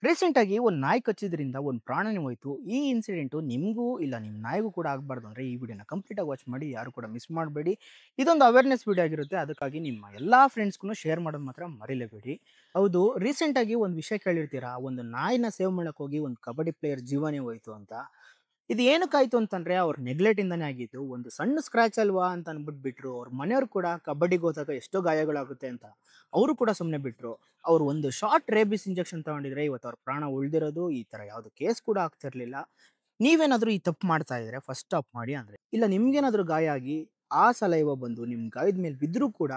Recent ಆಗಿ ಒಂದು ನಾಯಿ ಕಚ್ಚಿದ್ರಿಂದ ಒಂದು ಪ್ರಾಣನೇ ಹೋಯ್ತು. ಈ ಇನ್ಸಿಡೆಂಟು ನಿಮಗೂ ಇಲ್ಲ ನಿಮ್ಮ ನಾಯಿಗೂ ಕೂಡ ಆಗಬಾರ್ದು ಅಂದ್ರೆ ಈ ವಿಡಿಯೋನ ಕಂಪ್ಲೀಟ್ ಆಗಿ ವಾಚ್ ಮಾಡಿ. ಯಾರು ಕೂಡ ಮಿಸ್ ಮಾಡಬೇಡಿ. ಇದೊಂದು ಅವೇರ್‌ನೆಸ್ ವಿಡಿಯೋ ಆಗಿರುತ್ತೆ. ಅದಕ್ಕಾಗಿ ನಿಮ್ಮ ಎಲ್ಲಾ ಫ್ರೆಂಡ್ಸ್‌ಗೂ ಶೇರ್ ಮಾಡೋದು ಮಾತ್ರ ಮರಿಲೇಬೇಡಿ. ಹೌದು, ರೀಸೆಂಟ್ ಆಗಿ ಒಂದು ವಿಷಯ ಕೇಳಿರ್ತೀರಾ, ಒಂದು ನಾಯಿನ ಸೇವ್ ಮಾಡಕ್ಕೆ ಹೋಗಿ ಒಂದು ಕಬಡ್ಡಿ ಪ್ಲೇಯರ್ ಜೀವನೇ ಹೋಯ್ತು ಅಂತ. ಇದು ಏನಕ್ಕಾಯ್ತು ಅಂತಂದ್ರೆ ಅವ್ರ ನೆಗ್ಲೆಕ್ಟ್ ಇಂದಾನೇ ಆಗಿದ್ದು. ಒಂದು ಸಣ್ಣ ಸ್ಕ್ರಾಚ್ ಅಲ್ವಾ ಅಂತ ಅನ್ಬಿಟ್ಟು ಬಿಟ್ರು. ಅವ್ರ ಮನೆಯವ್ರು ಕೂಡ ಕಬಡ್ಡಿಗೆ ಹೋದಾಗ ಎಷ್ಟೋ ಗಾಯಗಳಾಗುತ್ತೆ ಅಂತ ಅವರು ಕೂಡ ಸುಮ್ಮನೆ ಬಿಟ್ರು. ಅವ್ರು ಒಂದು ಶಾರ್ಟ್ ರೇಬಿಸ್ ಇಂಜೆಕ್ಷನ್ ತಗೊಂಡಿದ್ರೆ ಇವತ್ತು ಅವ್ರ ಪ್ರಾಣ ಉಳಿದಿರೋದು. ಈ ತರ ಯಾವ್ದು ಕೇಸ್ ಕೂಡ ಆಗ್ತಿರ್ಲಿಲ್ಲ. ನೀವೇನಾದ್ರೂ ಈ ತಪ್ಪು ಮಾಡ್ತಾ ಇದ್ರೆ ಫಸ್ಟ್ ಸ್ಟಾಪ್ ಮಾಡಿ. ಅಂದ್ರೆ ಇಲ್ಲ ನಿಮ್ಗೇನಾದ್ರೂ ಗಾಯ ಆಗಿ ಆ ಸಲೈವ ಬಂದು ನಿಮ್ ಗಾಯದ ಮೇಲೆ ಬಿದ್ರೂ ಕೂಡ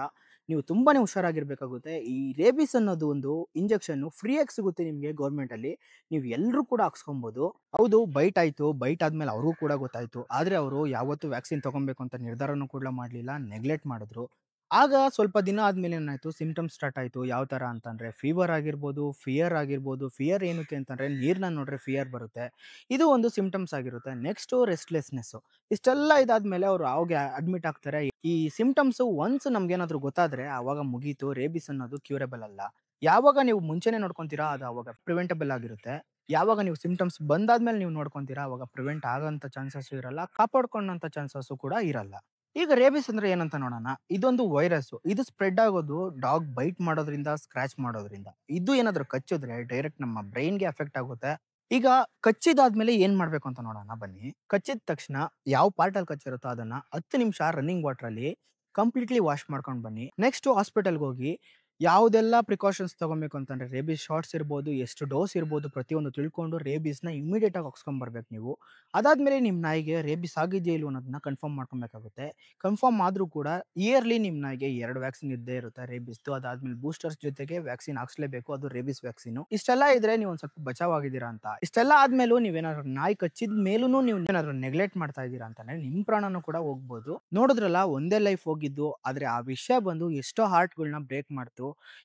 ನೀವು ತುಂಬಾನೇ ಹುಷಾರಾಗಿರ್ಬೇಕಾಗುತ್ತೆ. ಈ ರೇಬಿಸ್ ಅನ್ನೋದು ಒಂದು ಇಂಜೆಕ್ಷನ್ ಫ್ರೀಯಾಗಿ ಸಿಗುತ್ತೆ ನಿಮ್ಗೆ ಗೌರ್ಮೆಂಟ್ ಅಲ್ಲಿ. ನೀವು ಎಲ್ಲರೂ ಕೂಡ ಹಾಕ್ಸ್ಕೊಬಹುದು. ಹೌದು, ಬೈಟ್ ಆಯ್ತು. ಬೈಟ್ ಆದ್ಮೇಲೆ ಅವ್ರಿಗೂ ಕೂಡ ಗೊತ್ತಾಯ್ತು. ಆದ್ರೆ ಅವರು ಯಾವತ್ತೂ ವ್ಯಾಕ್ಸಿನ್ ತಗೊಬೇಕು ಅಂತ ನಿರ್ಧಾರನೂ ಕೂಡ ಮಾಡ್ಲಿಲ್ಲ. ನೆಗ್ಲೆಕ್ಟ್ ಮಾಡಿದ್ರು. ಆಗ ಸ್ವಲ್ಪ ದಿನ ಆದ್ಮೇಲೆ ಏನಾಯ್ತು, ಸಿಂಪ್ಟಮ್ಸ್ ಸ್ಟಾರ್ಟ್ ಆಯ್ತು. ಯಾವ ತರ ಅಂತಂದ್ರೆ ಫೀವರ್ ಆಗಿರ್ಬೋದು, ಫಿಯರ್ ಆಗಿರ್ಬೋದು. ಫಿಯರ್ ಏನಕ್ಕೆ ಅಂತಂದ್ರೆ ನೀರ್ನ ನೋಡ್ರೆ ಫಿಯರ್ ಬರುತ್ತೆ. ಇದು ಒಂದು ಸಿಂಪ್ಟಮ್ಸ್ ಆಗಿರುತ್ತೆ. Next restlessness. ಇಷ್ಟೆಲ್ಲ ಇದಾದ್ಮೇಲೆ ಅವ್ರು ಅವಾಗ ಅಡ್ಮಿಟ್ ಆಗ್ತಾರೆ. ಈ ಸಿಂಪ್ಟಮ್ಸ್ ಒನ್ಸ್ ನಮ್ಗೇನಾದ್ರೂ ಗೊತ್ತಾದ್ರೆ ಅವಾಗ ಮುಗೀತು. ರೇಬಿಸ್ ಅನ್ನೋದು ಕ್ಯೂರಬಲ್ ಅಲ್ಲ. ಯಾವಾಗ ನೀವು ಮುಂಚೆನೆ ನೋಡ್ಕೊಂತೀರಾ ಅದು ಅವಾಗ ಪ್ರಿವೆಂಟಬಲ್ ಆಗಿರುತ್ತೆ. ಯಾವಾಗ ನೀವು ಸಿಂಪ್ಟಮ್ಸ್ ಬಂದಾದ್ಮೇಲೆ ನೀವು ನೋಡ್ಕೊಂತೀರಾ ಅವಾಗ ಪ್ರಿವೆಂಟ್ ಆಗಂತ ಚಾನ್ಸಸ್ ಇರಲ್ಲ. ಕಾಪಾಡ್ಕೊಳ್ಳೋಂತ ಚಾನ್ಸಸ್ ಕೂಡ ಇರಲ್ಲ. ಈಗ ರೇಬಿಸ್ ಅಂದ್ರೆ ಏನಂತ ನೋಡೋಣ. ಇದೊಂದು ವೈರಸ್. ಇದು ಸ್ಪ್ರೆಡ್ ಆಗೋದು ಡಾಗ್ ಬೈಟ್ ಮಾಡೋದ್ರಿಂದ, ಸ್ಕ್ರಾಚ್ ಮಾಡೋದ್ರಿಂದ. ಇದು ಏನಾದ್ರೂ ಕಚ್ಚಿದ್ರೆ ಡೈರೆಕ್ಟ್ ನಮ್ಮ ಬ್ರೈನ್‌ಗೆ ಅಫೆಕ್ಟ್ ಆಗುತ್ತೆ. ಈಗ ಕಚ್ಚಿದಾದ್ಮೇಲೆ ಏನ್ ಮಾಡ್ಬೇಕು ಅಂತ ನೋಡೋಣ ಬನ್ನಿ. ಕಚ್ಚಿದ ತಕ್ಷಣ ಯಾವ ಪಾರ್ಟ್ ಅಲ್ಲಿ ಕಚ್ಚಿರುತ್ತೋ ಅದನ್ನ 10 ನಿಮಿಷ ರನ್ನಿಂಗ್ ವಾಟರ್ ಅಲ್ಲಿ ಕಂಪ್ಲೀಟ್ಲಿ ವಾಶ್ ಮಾಡ್ಕೊಂಡು ಬನ್ನಿ. ನೆಕ್ಸ್ಟ್ ಹಾಸ್ಪಿಟಲ್‌ಗೆ ಹೋಗಿ ಯಾವುದೆಲ್ಲ ಪ್ರಿಕಾಷನ್ಸ್ ತಗೊಬೇಕು ಅಂತಂದ್ರೆ ರೇಬಿಸ್ ಶಾಟ್ಸ್ ಇರ್ಬೋದು, ಎಷ್ಟು ಡೋಸ್ ಇರ್ಬೋದು ಪ್ರತಿಯೊಂದು ತಿಳ್ಕೊಂಡು ರೇಬಿಸ್‌ನ ಇಮಿಡಿಯೇಟ್ ಆಗಿ ಹಾಕ್ಸ್ಕೊಂಡ್ ಬರ್ಬೇಕು ನೀವು. ಅದಾದ್ಮೇಲೆ ನಿಮ್ಮ ನಾಯಿಗೆ ರೇಬಿಸ್ ಆಗಿದೆಯೋ ಇಲ್ವೋ ಅನ್ನೋದನ್ನ ಕನ್ಫರ್ಮ್ ಮಾಡ್ಕೊಬೇಕಾಗುತ್ತೆ. ಕನ್ಫರ್ಮ್ ಆದ್ರೂ ಕೂಡ ಇಯರ್‌ಲಿ ನಿಮ್ಮ ನಾಯಿಗೆ 2 ವ್ಯಾಕ್ಸಿನ್ ಇದ್ದೇ ಇರುತ್ತೆ ರೇಬಿಸ್‌ದು. ಅದಾದ್ಮೇಲೆ ಬೂಸ್ಟರ್ಸ್ ಜೊತೆಗೆ ವ್ಯಾಕ್ಸಿನ್ ಹಾಕ್ಸ್ಲೇಬೇಕು. ಅದು ರೇಬಿಸ್ ವ್ಯಾಕ್ಸಿನ್. ಇಷ್ಟೆಲ್ಲ ಇದ್ರೆ ನೀವು ಒಂದ್ ಸ್ವಲ್ಪ ಬಚಾವ್ ಆಗಿದ್ದೀರಾ ಅಂತ. ಇಷ್ಟೆಲ್ಲ ಆದ್ಮೇಲೂ ನೀವೇನಾದ್ರು ನಾಯಿ ಕಚ್ಚಿದ ಮೇಲೂನು ನೀವು ಏನಾದ್ರು ನೆಗ್ಲೆಕ್ಟ್ ಮಾಡ್ತಾ ಇದ್ದೀರಾ ಅಂತಂದ್ರೆ ನಿಮ್ ಪ್ರಾಣನೂ ಕೂಡ ಹೋಗ್ಬೋದು. ನೋಡಿದ್ರಲ್ಲ ಒಂದೇ ಲೈಫ್ ಹೋಗಿದ್ದು. ಆದ್ರೆ ಆ ವಿಷಯ ಬಂದು ಎಷ್ಟೋ ಹಾರ್ಟ್‌ಗಳ್ನ ಬ್ರೇಕ್ ಮಾಡ್ತು.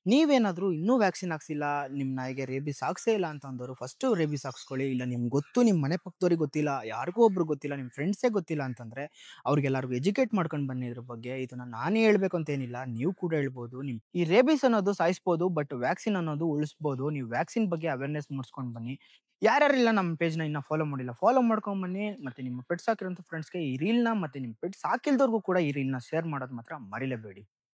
ನೀವೇನಾದ್ರೂ ಇನ್ನೂ ವ್ಯಾಕ್ಸಿನ್ ಹಾಕ್ಸಿಲ್ಲ, ನಿಮ್ ನಾಯಿಗೆ ರೇಬಿಸ್ ಹಾಕ್ಸೇ ಇಲ್ಲ ಅಂತ ಅಂದವರು ಫಸ್ಟ್ ರೇಬಿಸ್ ಹಾಕ್ಸ್ಕೊಳ್ಳಿ. ಇಲ್ಲ ನಿಮ್ಗೆ ಗೊತ್ತು, ನಿಮ್ ಮನೆ ಪಕ್ಕದವ್ರಿಗೆ ಗೊತ್ತಿಲ್ಲ, ಯಾರಿಗೋ ಒಬ್ರು ಗೊತ್ತಿಲ್ಲ, ನಿಮ್ ಫ್ರೆಂಡ್ಸೇ ಗೊತ್ತಿಲ್ಲ ಅಂತಂದ್ರೆ ಅವ್ರಿಗೆಲ್ಲರಿಗೂ ಎಜುಕೇಟ್ ಮಾಡ್ಕೊಂಡು ಬನ್ನಿ ಇದ್ರ ಬಗ್ಗೆ. ಇದನ್ನ ನಾನೇ ಹೇಳ್ಬೇಕು ಅಂತ ಏನಿಲ್ಲ, ನೀವು ಕೂಡ ಹೇಳ್ಬೋದು. ಈ ರೇಬಿಸ್ ಅನ್ನೋದು ಸಾಯಿಸ್ಬೋದು, ಬಟ್ ವ್ಯಾಕ್ಸಿನ್ ಅನ್ನೋದು ಉಳಿಸ್ಬೋದು. ನೀವು ವ್ಯಾಕ್ಸಿನ್ ಬಗ್ಗೆ ಅವೇರ್ನೆಸ್ ಮೂಡಿಸ್ಕೊಂಡು ಬನ್ನಿ. ಯಾರ್ಯಾರೆಲ್ಲ ನಮ್ಮ ಪೇಜ್ನ ಇನ್ನ ಫಾಲೋ ಮಾಡಿಲ್ಲ, ಫಾಲೋ ಮಾಡ್ಕೊಂಡ್ ಬನ್ನಿ. ಮತ್ತೆ ನಿಮ್ಮ ಪೆಟ್ಸ್ ಸಾಕಿರೋಂಥ ಫ್ರೆಂಡ್ಸ್ಗೆ ಈ ರೀಲ್‌ನ ಮತ್ತೆ ನಿಮ್ಮ ಪೆಟ್ಸ್ ಸಾಕಿಲ್ದವ್ರಿಗೂ ಕೂಡ ಈ ರೀಲ್‌ನ ಶೇರ್ ಮಾಡೋದು ಮಾತ್ರ ಮರಿಲೇಬೇಡಿ.